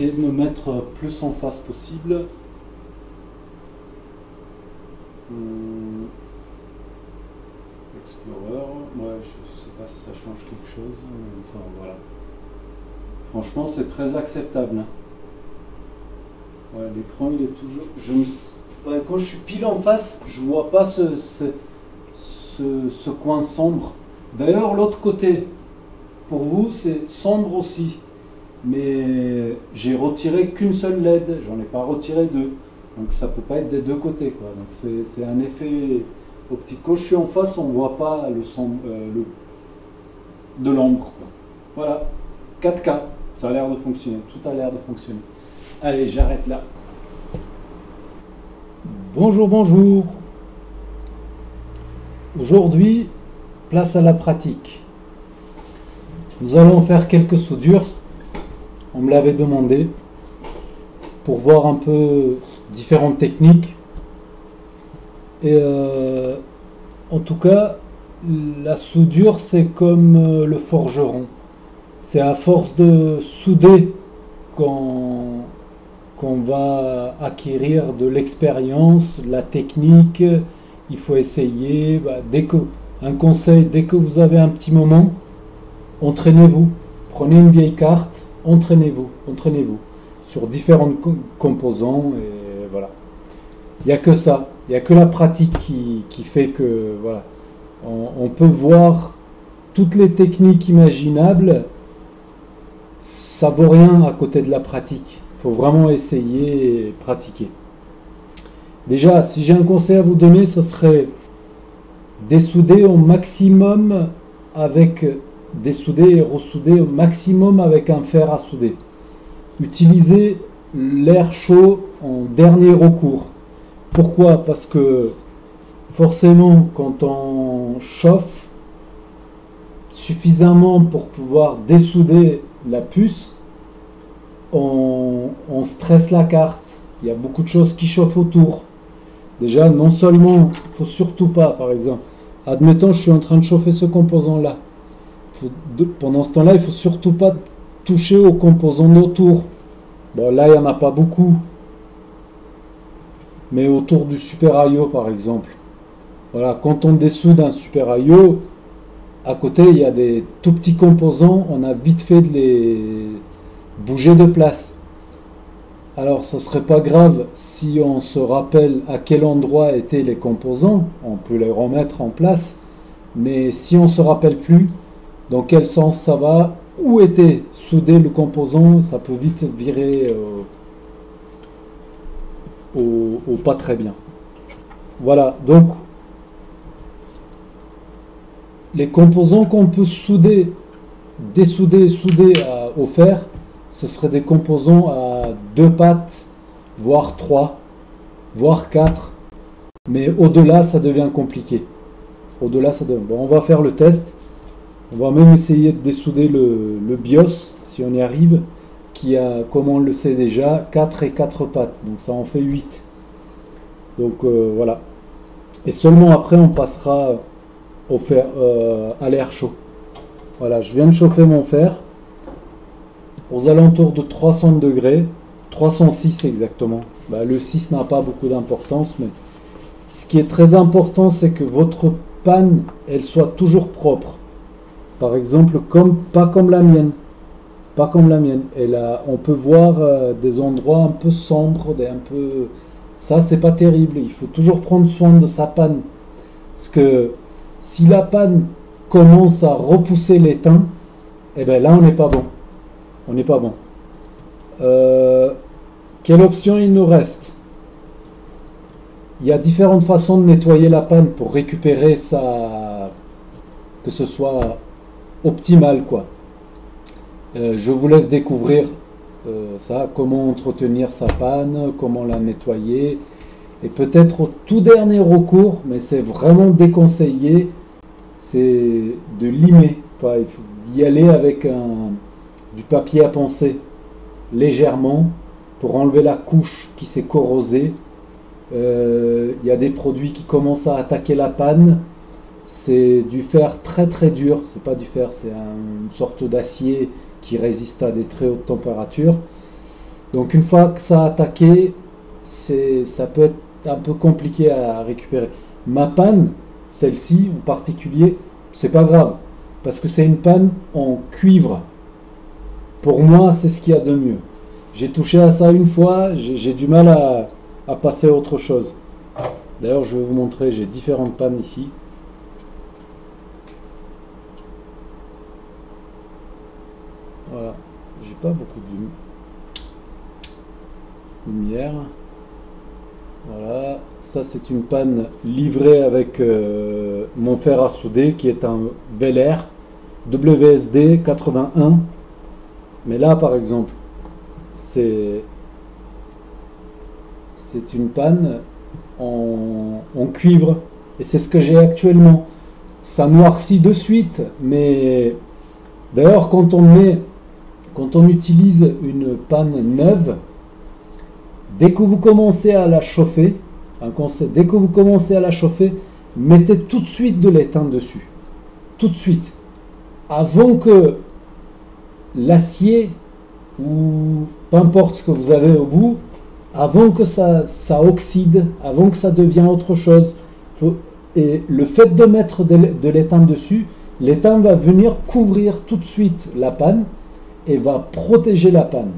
essayer de me mettre plus en face possible. Explorer, ouais, je sais pas si ça change quelque chose. Enfin voilà. Franchement, c'est très acceptable, hein. Ouais, l'écran il est toujours. Ouais, quand je suis pile en face, je vois pas ce coin sombre. D'ailleurs, l'autre côté, pour vous, c'est sombre aussi. Mais j'ai retiré qu'une seule LED, j'en ai pas retiré deux. Donc ça peut pas être des deux côtés, quoi. Donc c'est un effet optique. Quand je suis en face, on voit pas le sombre, de l'ombre, quoi. Voilà, 4K, ça a l'air de fonctionner, tout a l'air de fonctionner. Allez, j'arrête là. Bonjour, bonjour. Aujourd'hui, place à la pratique. Nous allons faire quelques soudures. On me l'avait demandé pour voir un peu différentes techniques. Et en tout cas, la soudure, c'est comme le forgeron. C'est à force de souder qu'on va acquérir de l'expérience, la technique. Il faut essayer. Un conseil, dès que vous avez un petit moment, entraînez-vous. Prenez une vieille carte, entraînez-vous sur différents composants et voilà. Il n'y a que ça, il n'y a que la pratique qui fait que voilà, on peut voir toutes les techniques imaginables, ça vaut rien à côté de la pratique. Il faut vraiment essayer et pratiquer. Déjà, si j'ai un conseil à vous donner, ce serait dessouder au maximum avec dessouder et ressouder au maximum avec un fer à souder. Utilisez l'air chaud en dernier recours. Pourquoi? Parce que forcément, quand on chauffe suffisamment pour pouvoir dessouder la puce, on stresse la carte. Il y a beaucoup de choses qui chauffent autour. Déjà, non seulement, il ne faut surtout pas, par exemple, admettons, je suis en train de chauffer ce composant-là. Pendant ce temps-là, il ne faut surtout pas toucher aux composants autour. Bon, là, il n'y en a pas beaucoup. Mais autour du super IO, par exemple. Voilà, quand on dessoude un super IO, à côté, il y a des tout petits composants. On a vite fait de les bouger de place. Alors, ce ne serait pas grave si on se rappelle à quel endroit étaient les composants. On peut les remettre en place. Mais si on ne se rappelle plus dans quel sens ça va, où était soudé le composant, ça peut vite virer au pas très bien. Voilà, donc les composants qu'on peut souder, dessouder, souder au fer, ce seraient des composants à 2 pattes, voire 3, voire 4. Mais au-delà, ça devient compliqué. Au-delà, ça devient... Bon, on va faire le test. On va même essayer de dessouder le BIOS, si on y arrive, qui a, comme on le sait déjà, 4 et 4 pattes. Donc ça en fait 8. Donc voilà. Et seulement après, on passera au fer, à l'air chaud. Voilà, je viens de chauffer mon fer aux alentours de 300 degrés, 306 exactement. Le 6 n'a pas beaucoup d'importance, mais ce qui est très important, c'est que votre panne, elle soit toujours propre. Par exemple, pas comme la mienne. Pas comme la mienne. Et là, on peut voir des endroits un peu sombres, ça, c'est pas terrible. Il faut toujours prendre soin de sa panne. Parce que si la panne commence à repousser l'étain, eh bien là, on n'est pas bon. On n'est pas bon. Quelle option il nous reste? Il y a différentes façons de nettoyer la panne pour récupérer que ce soit optimal, quoi. Je vous laisse découvrir ça, comment entretenir sa panne, comment la nettoyer. Et peut-être au tout dernier recours, mais c'est vraiment déconseillé, c'est de limer. Enfin, il faut y aller avec du papier à poncer légèrement pour enlever la couche qui s'est corrosée. Il y a des produits qui commencent à attaquer la panne. C'est du fer très très dur, c'est pas du fer, c'est une sorte d'acier qui résiste à des très hautes températures. Donc une fois que ça a attaqué, ça peut être un peu compliqué à récupérer. Ma panne, celle-ci en particulier, c'est pas grave, parce que c'est une panne en cuivre. Pour moi, c'est ce qu'il y a de mieux. J'ai touché à ça une fois, j'ai du mal à passer à autre chose. D'ailleurs, je vais vous montrer, j'ai différentes pannes ici. Voilà, j'ai pas beaucoup de lumière. Voilà, ça c'est une panne livrée avec mon fer à souder qui est un Veller WSD 81. Mais là par exemple, c'est une panne en cuivre et c'est ce que j'ai actuellement. Ça noircit de suite, mais d'ailleurs quand on utilise une panne neuve, dès que vous commencez à la chauffer, un conseil, dès que vous commencez à la chauffer, mettez tout de suite de l'étain dessus. Tout de suite. Avant que l'acier, ou peu importe ce que vous avez au bout, avant que ça oxyde, avant que ça devienne autre chose. Et le fait de mettre de l'étain dessus, l'étain va venir couvrir tout de suite la panne et va protéger la panne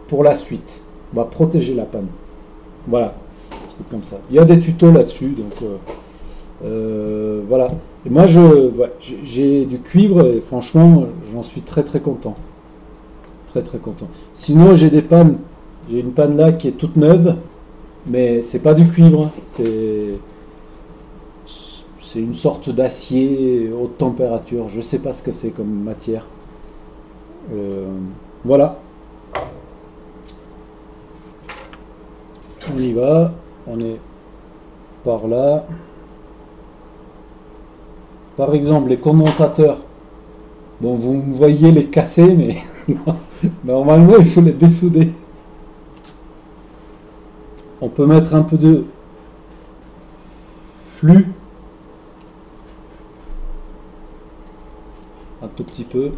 pour la suite. Va protéger la panne. Voilà, c'est comme ça. Il y a des tutos là-dessus, donc voilà. Et moi, j'ai du cuivre et franchement, j'en suis très très content. Très très content. Sinon, j'ai des pannes. J'ai une panne là qui est toute neuve, mais c'est pas du cuivre. C'est une sorte d'acier haute température. Je sais pas ce que c'est comme matière. Voilà. On y va. On est par là. Par exemple, les condensateurs. Bon, vous me voyez les casser, mais normalement, il faut les dessouder. On peut mettre un peu de flux. Un tout petit peu.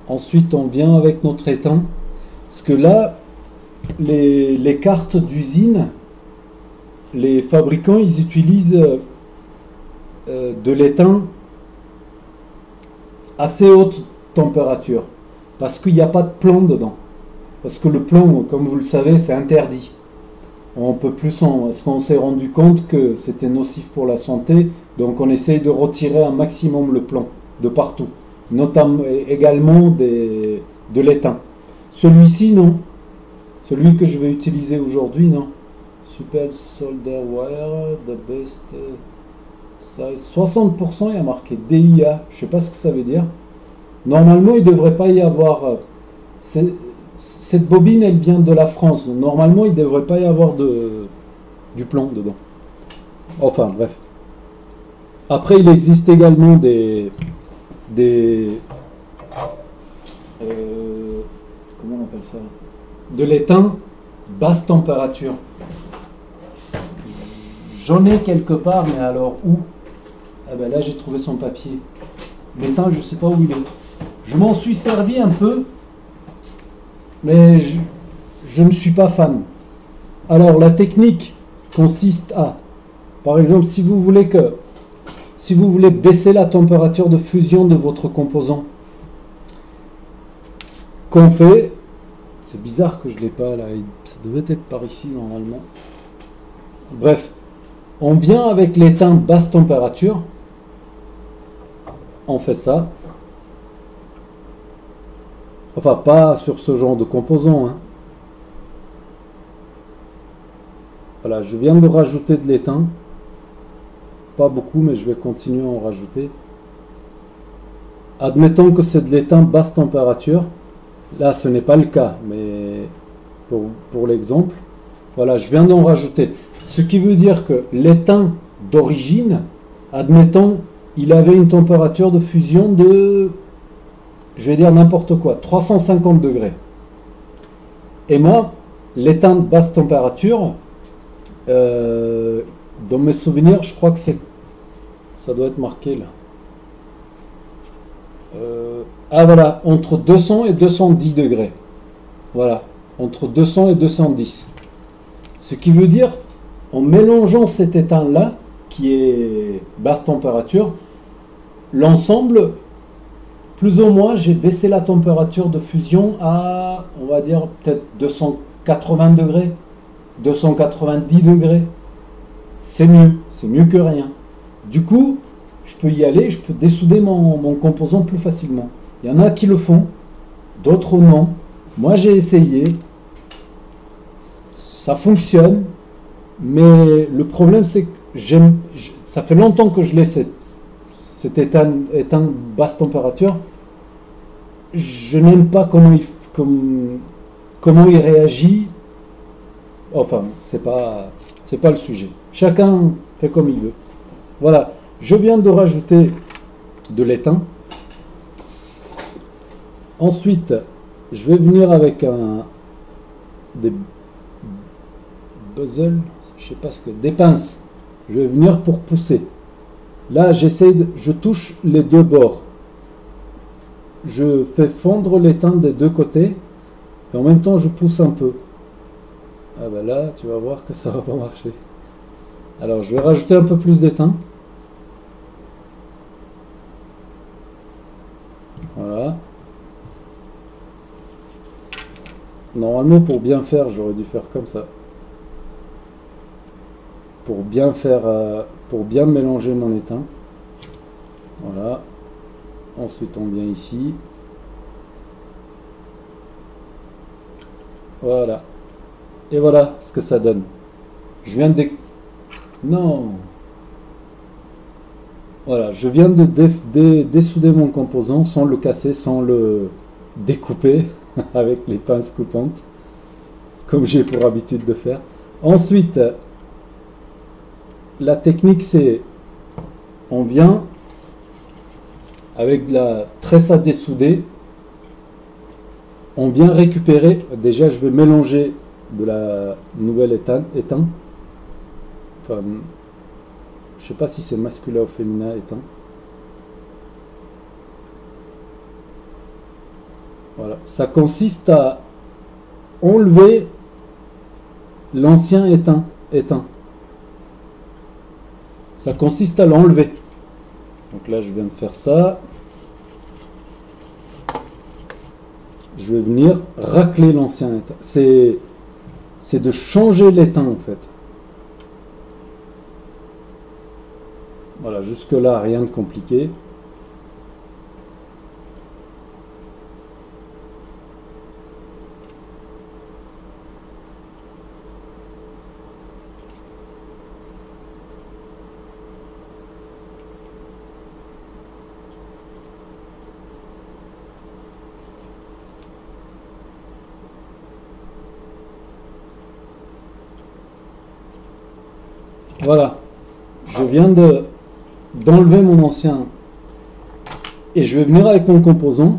Ensuite, on vient avec notre étain. Parce que là, les cartes d'usine, les fabricants, ils utilisent de l'étain assez haute température. Parce qu'il n'y a pas de plomb dedans. Parce que le plomb, comme vous le savez, c'est interdit. On peut plus, parce qu'on s'est rendu compte que c'était nocif pour la santé, donc on essaye de retirer un maximum le plomb de partout, notamment également de l'étain. Celui-ci, non. Celui que je vais utiliser aujourd'hui, non. Super Solder Wire, the best size. 60%, il y a marqué DIA. Je ne sais pas ce que ça veut dire. Normalement, il ne devrait pas y avoir... cette bobine, elle vient de la France. Normalement, il ne devrait pas y avoir du plomb dedans. Enfin, bref. Après, il existe également comment on appelle ça? De l'étain basse température. J'en ai quelque part, mais alors où? Ah ben là, j'ai trouvé son papier. L'étain, je ne sais pas où il est. Je m'en suis servi un peu, mais je ne suis pas fan. Alors, la technique consiste à, par exemple, si vous voulez baisser la température de fusion de votre composant, ce qu'on fait, c'est bizarre que je ne l'ai pas là, ça devait être par ici normalement. Bref, on vient avec l'étain basse température, on fait ça. Enfin, pas sur ce genre de composant, hein. Voilà, je viens de rajouter de l'étain. Pas beaucoup, mais je vais continuer à en rajouter. Admettons que c'est de l'étain basse température. Là, ce n'est pas le cas, mais pour l'exemple, voilà, je viens d'en rajouter. Ce qui veut dire que l'étain d'origine, admettons, il avait une température de fusion de, je vais dire n'importe quoi, 350 degrés. Et moi, l'étain de basse température, dans mes souvenirs, je crois que ça doit être marqué là. Ah voilà, entre 200 et 210 degrés. Voilà, entre 200 et 210. Ce qui veut dire, en mélangeant cet étain-là, qui est basse température, l'ensemble, plus ou moins, j'ai baissé la température de fusion à, on va dire, peut-être 280 degrés, 290 degrés. C'est mieux que rien. Du coup, je peux y aller, je peux dessouder mon composant plus facilement. Il y en a qui le font, d'autres non. Moi, j'ai essayé. Ça fonctionne, mais le problème, c'est que ça fait longtemps que je l'ai cet étain basse température. Je n'aime pas comment il réagit. Enfin, c'est pas le sujet. Chacun fait comme il veut. Voilà, je viens de rajouter de l'étain. Ensuite, je vais venir avec des puzzles, je sais pas ce que, des pinces. Je vais venir pour pousser. Là, je touche les deux bords. Je fais fondre l'étain des deux côtés et en même temps je pousse un peu. Ah ben là, tu vas voir que ça va pas marcher. Alors, je vais rajouter un peu plus d'étain. Voilà. Normalement, pour bien faire, j'aurais dû faire comme ça. Pour bien mélanger mon étain. Voilà. Ensuite, on vient ici. Voilà. Et voilà ce que ça donne. Je viens de... Non. Voilà, je viens de dessouder mon composant sans le casser, sans le découper avec les pinces coupantes, comme j'ai pour habitude de faire. Ensuite, la technique c'est, on vient avec de la tresse à dessouder, on vient récupérer, déjà je vais mélanger de la nouvelle étain. Enfin, je sais pas si c'est masculin ou féminin étain. Voilà, ça consiste à enlever l'ancien étain. Ça consiste à l'enlever. Donc là, je viens de faire ça. Je vais venir racler l'ancien étain. C'est de changer l'étain en fait. Voilà, jusque là, rien de compliqué. Voilà, je viens d'enlever mon ancien et je vais venir avec mon composant.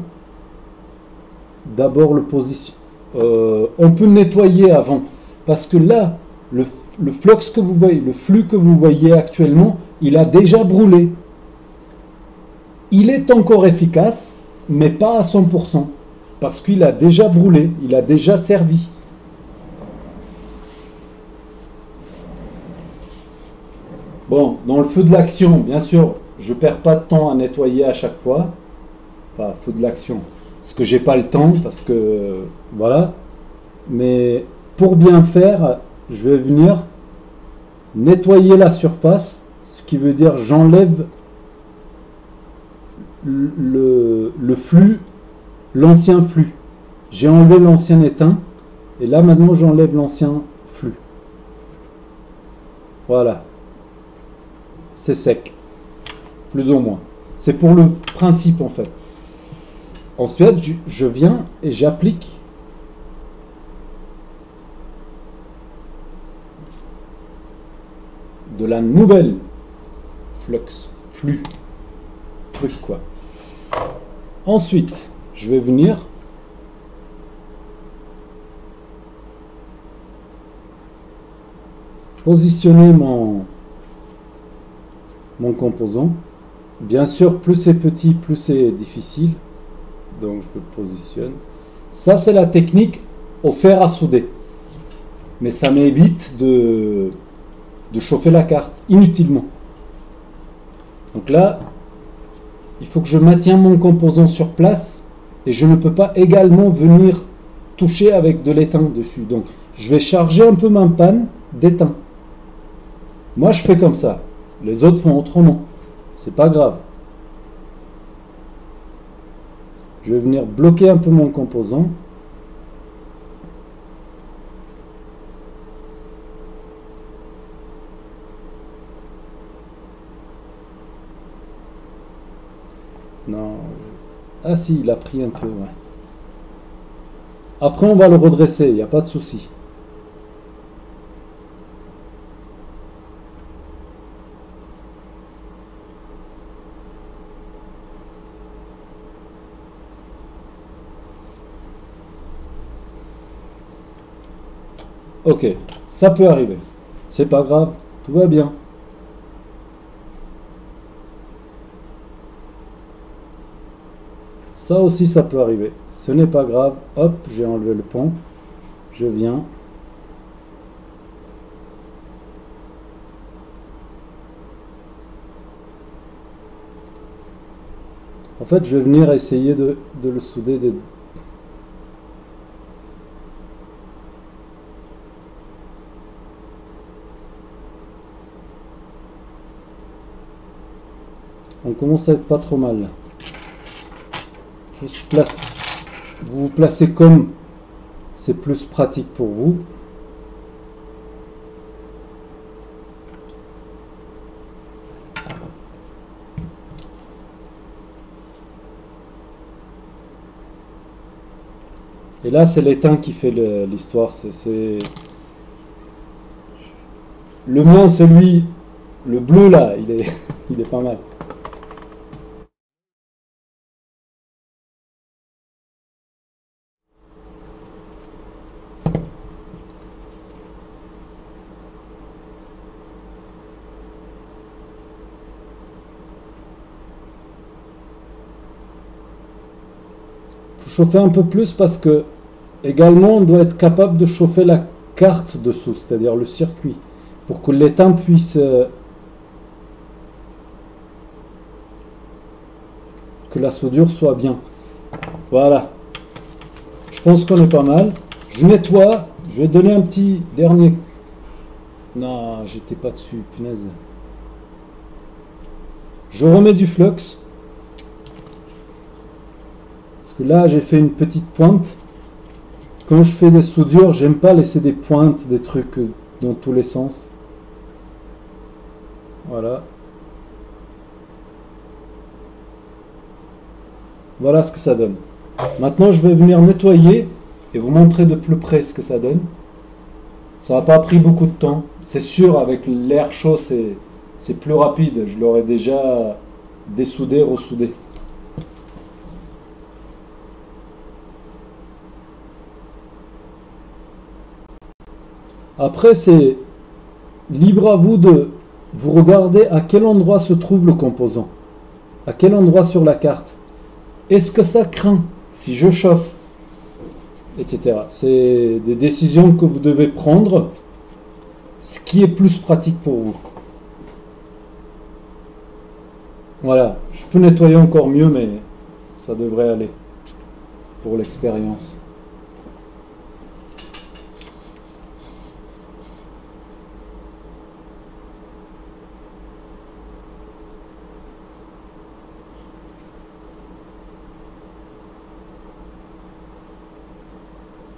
D'abord le position. On peut nettoyer avant parce que là, le flux que vous voyez, le flux que vous voyez actuellement, il a déjà brûlé. Il est encore efficace, mais pas à 100% parce qu'il a déjà brûlé, il a déjà servi. Bon, dans le feu de l'action, bien sûr, je ne perds pas de temps à nettoyer à chaque fois. Enfin, feu de l'action. Parce que j'ai pas le temps, parce que... Voilà. Mais pour bien faire, je vais venir nettoyer la surface. Ce qui veut dire j'enlève le flux, l'ancien flux. J'ai enlevé l'ancien étain. Et là, maintenant, j'enlève l'ancien flux. Voilà. C'est sec, plus ou moins. C'est pour le principe en fait. Ensuite, je viens et j'applique de la nouvelle flux, truc quoi. Ensuite, je vais venir positionner mon composant. Bien sûr, plus c'est petit, plus c'est difficile. Donc je le positionne. Ça c'est la technique au fer à souder. Mais ça m'évite de chauffer la carte inutilement. Donc là, il faut que je maintienne mon composant sur place et je ne peux pas également venir toucher avec de l'étain dessus. Donc je vais charger un peu ma panne d'étain. Moi je fais comme ça. Les autres font autrement. C'est pas grave. Je vais venir bloquer un peu mon composant. Non. Ah si, il a pris un peu, ouais. Après, on va le redresser, il n'y a pas de souci. Ok, ça peut arriver. C'est pas grave, tout va bien. Ça aussi, ça peut arriver. Ce n'est pas grave. Hop, j'ai enlevé le pont. Je viens. En fait, je vais venir essayer de le souder des... On commence à être pas trop mal là. Vous vous placez comme c'est plus pratique pour vous. Et là, c'est l'étain qui fait l'histoire. C'est le mien, celui, le bleu là, il est pas mal. Chauffer un peu plus parce que également on doit être capable de chauffer la carte dessous, c'est-à-dire le circuit, pour que l'étain puisse que la soudure soit bien. Voilà, je pense qu'on est pas mal. Je nettoie, je vais donner un petit dernier. Non, j'étais pas dessus, punaise. Je remets du flux. Là j'ai fait une petite pointe. Quand je fais des soudures, j'aime pas laisser des pointes, des trucs dans tous les sens. Voilà. Voilà ce que ça donne. Maintenant je vais venir nettoyer et vous montrer de plus près ce que ça donne. Ça n'a pas pris beaucoup de temps. C'est sûr, avec l'air chaud c'est plus rapide. Je l'aurais déjà dessoudé, ressoudé. Après, c'est libre à vous de vous regarder à quel endroit se trouve le composant. À quel endroit sur la carte. Est-ce que ça craint si je chauffe, etc. C'est des décisions que vous devez prendre, ce qui est plus pratique pour vous. Voilà, je peux nettoyer encore mieux, mais ça devrait aller pour l'expérience.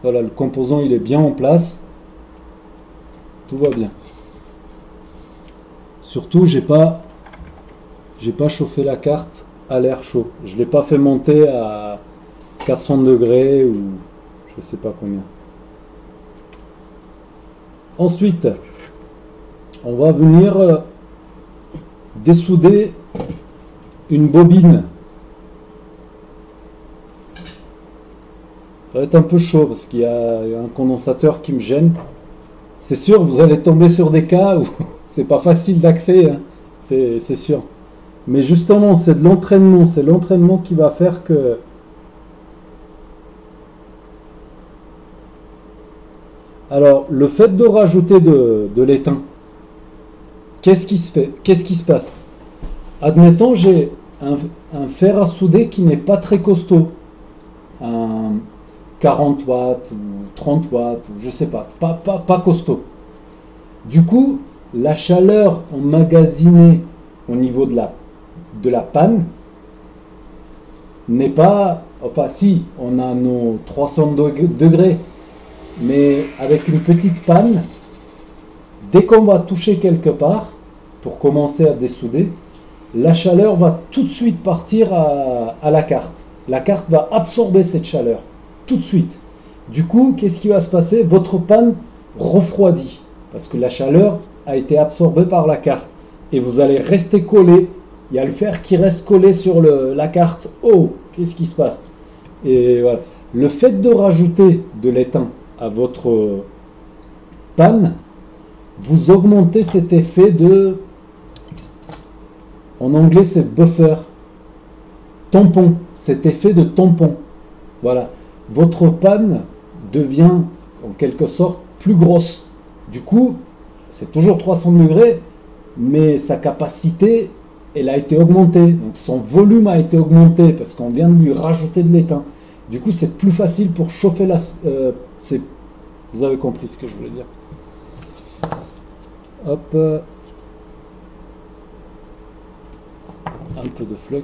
Voilà, le composant il est bien en place. Tout va bien. Surtout, j'ai pas chauffé la carte à l'air chaud. Je l'ai pas fait monter à 400 degrés ou je sais pas combien. Ensuite, on va venir dessouder une bobine. Ça va être un peu chaud parce qu'il y a un condensateur qui me gêne. C'est sûr, vous allez tomber sur des cas où c'est pas facile d'accès, hein. C'est sûr. Mais justement, c'est de l'entraînement. C'est l'entraînement qui va faire que Alors, le fait de rajouter de l'étain, qu'est-ce qui se fait? Qu'est-ce qui se passe? Admettons, j'ai un fer à souder qui n'est pas très costaud. Un 40 watts ou 30 watts, ou je sais pas, pas costaud. Du coup, la chaleur emmagasinée au niveau de la panne n'est pas... Enfin, si, on a nos 300 degrés, mais avec une petite panne, dès qu'on va toucher quelque part, pour commencer à dessouder, la chaleur va tout de suite partir à la carte. La carte va absorber cette chaleur, tout de suite. Du coup, qu'est-ce qui va se passer? Votre panne refroidit, parce que la chaleur a été absorbée par la carte. Et vous allez rester collé. Il y a le fer qui reste collé sur la carte. Oh, qu'est-ce qui se passe? Et voilà. Le fait de rajouter de l'étain à votre panne, vous augmentez cet effet de... En anglais, c'est buffer. Tampon. Cet effet de tampon. Voilà. Votre panne devient en quelque sorte plus grosse. Du coup, c'est toujours 300 degrés, mais sa capacité, elle a été augmentée. Donc son volume a été augmenté parce qu'on vient de lui rajouter de l'étain. Du coup, c'est plus facile pour chauffer la... vous avez compris ce que je voulais dire. Hop. Un peu de flux.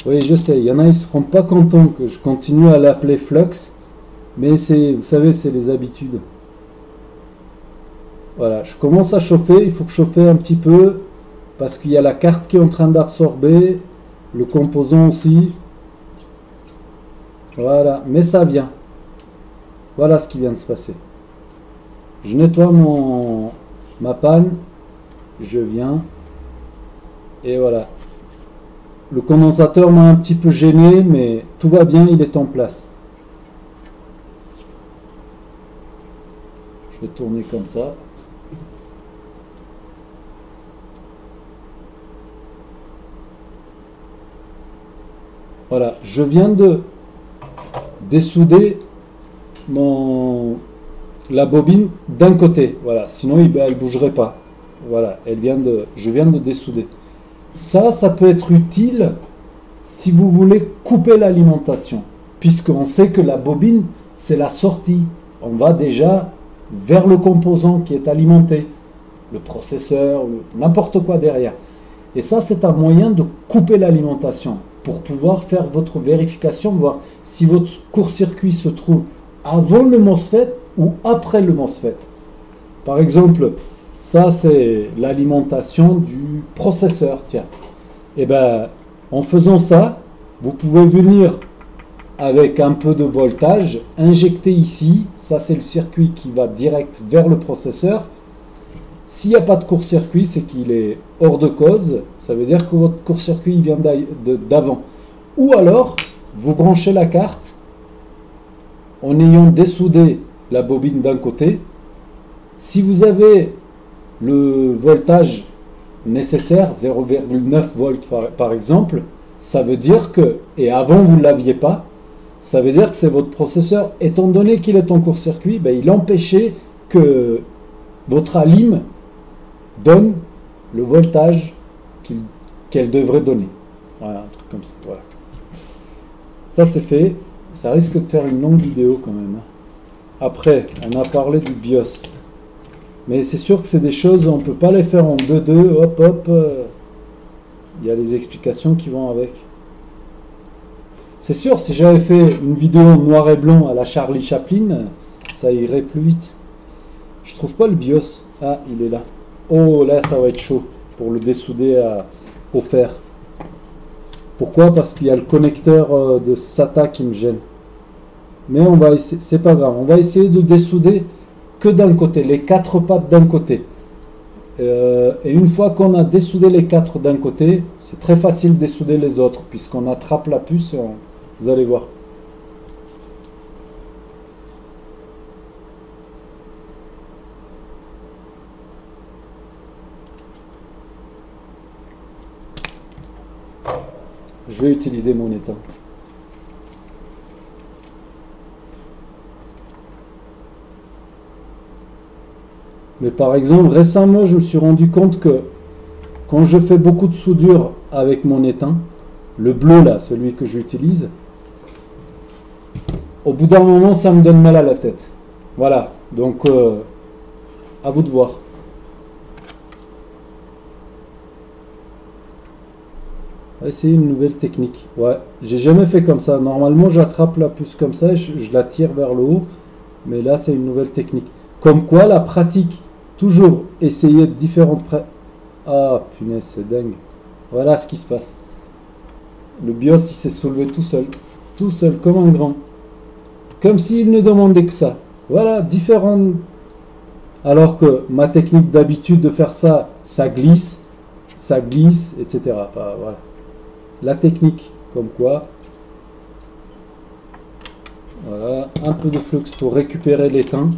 Oui, je sais, il y en a, ils ne seront pas contents que je continue à l'appeler flux, mais c'est, vous savez, c'est les habitudes. Voilà, je commence à chauffer, il faut que je chauffe un petit peu, parce qu'il y a la carte qui est en train d'absorber, le composant aussi. Voilà, mais ça vient. Voilà ce qui vient de se passer. Je nettoie ma panne, je viens, et voilà. Le condensateur m'a un petit peu gêné, mais tout va bien, il est en place. Je vais tourner comme ça. Voilà, je viens de dessouder la bobine d'un côté. Voilà, sinon elle ne bougerait pas. Voilà, je viens de dessouder. Ça peut être utile si vous voulez couper l'alimentation, puisqu'on sait que la bobine, c'est la sortie. On va déjà vers le composant qui est alimenté, le processeur, n'importe quoi derrière. Et ça, c'est un moyen de couper l'alimentation pour pouvoir faire votre vérification, voir si votre court-circuit se trouve avant le MOSFET ou après le MOSFET. Par exemple, ça c'est l'alimentation du processeur. Tiens, et ben en faisant ça, vous pouvez venir avec un peu de voltage, injecter ici. Ça c'est le circuit qui va direct vers le processeur. S'il n'y a pas de court-circuit, c'est qu'il est hors de cause. Ça veut dire que votre court-circuit vient d'avant. Ou alors, vous branchez la carte en ayant dessoudé la bobine d'un côté. Si vous avez le voltage nécessaire, 0,9 volts par exemple, ça veut dire que, et avant vous ne l'aviez pas, ça veut dire que c'est votre processeur, étant donné qu'il est en court-circuit, ben, il empêchait que votre alim donne le voltage qu'elle devrait donner. Voilà, un truc comme ça. Voilà. Ça c'est fait. Ça risque de faire une longue vidéo quand même. Après, on a parlé du BIOS. Mais c'est sûr que c'est des choses, on ne peut pas les faire en 2-2, hop hop. Il y a les explications qui vont avec. C'est sûr, si j'avais fait une vidéo en noir et blanc à la Charlie Chaplin, ça irait plus vite. Je trouve pas le BIOS. Ah, il est là. Oh, là, ça va être chaud pour le dessouder au fer. Pourquoi? Parce qu'il y a le connecteur de SATA qui me gêne. Mais on va essayer, c'est pas grave. On va essayer de dessouder que d'un côté, les 4 pattes d'un côté. Et une fois qu'on a dessoudé les 4 d'un côté, c'est très facile de dessouder les autres, puisqu'on attrape la puce, vous allez voir. Je vais utiliser mon étain. Mais par exemple, récemment, je me suis rendu compte que quand je fais beaucoup de soudure avec mon étain, le bleu là, celui que j'utilise, au bout d'un moment, ça me donne mal à la tête. Voilà, donc à vous de voir. On va essayer une nouvelle technique. Ouais, j'ai jamais fait comme ça. Normalement, j'attrape la puce comme ça, je la tire vers le haut. Mais là, c'est une nouvelle technique. Comme quoi, la pratique, toujours essayer de différentes Ah, punaise, c'est dingue. Voilà ce qui se passe. Le BIOS, il s'est soulevé tout seul. Tout seul, comme un grand. Comme s'il ne demandait que ça. Voilà, différentes. Alors que ma technique d'habitude de faire ça, ça glisse, etc. Enfin, voilà. La technique, comme quoi. Voilà, un peu de flux pour récupérer l'étain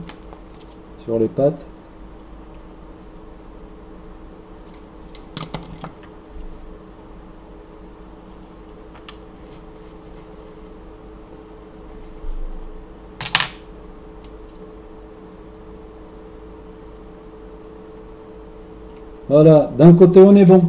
sur les pattes. Voilà, d'un côté on est bon.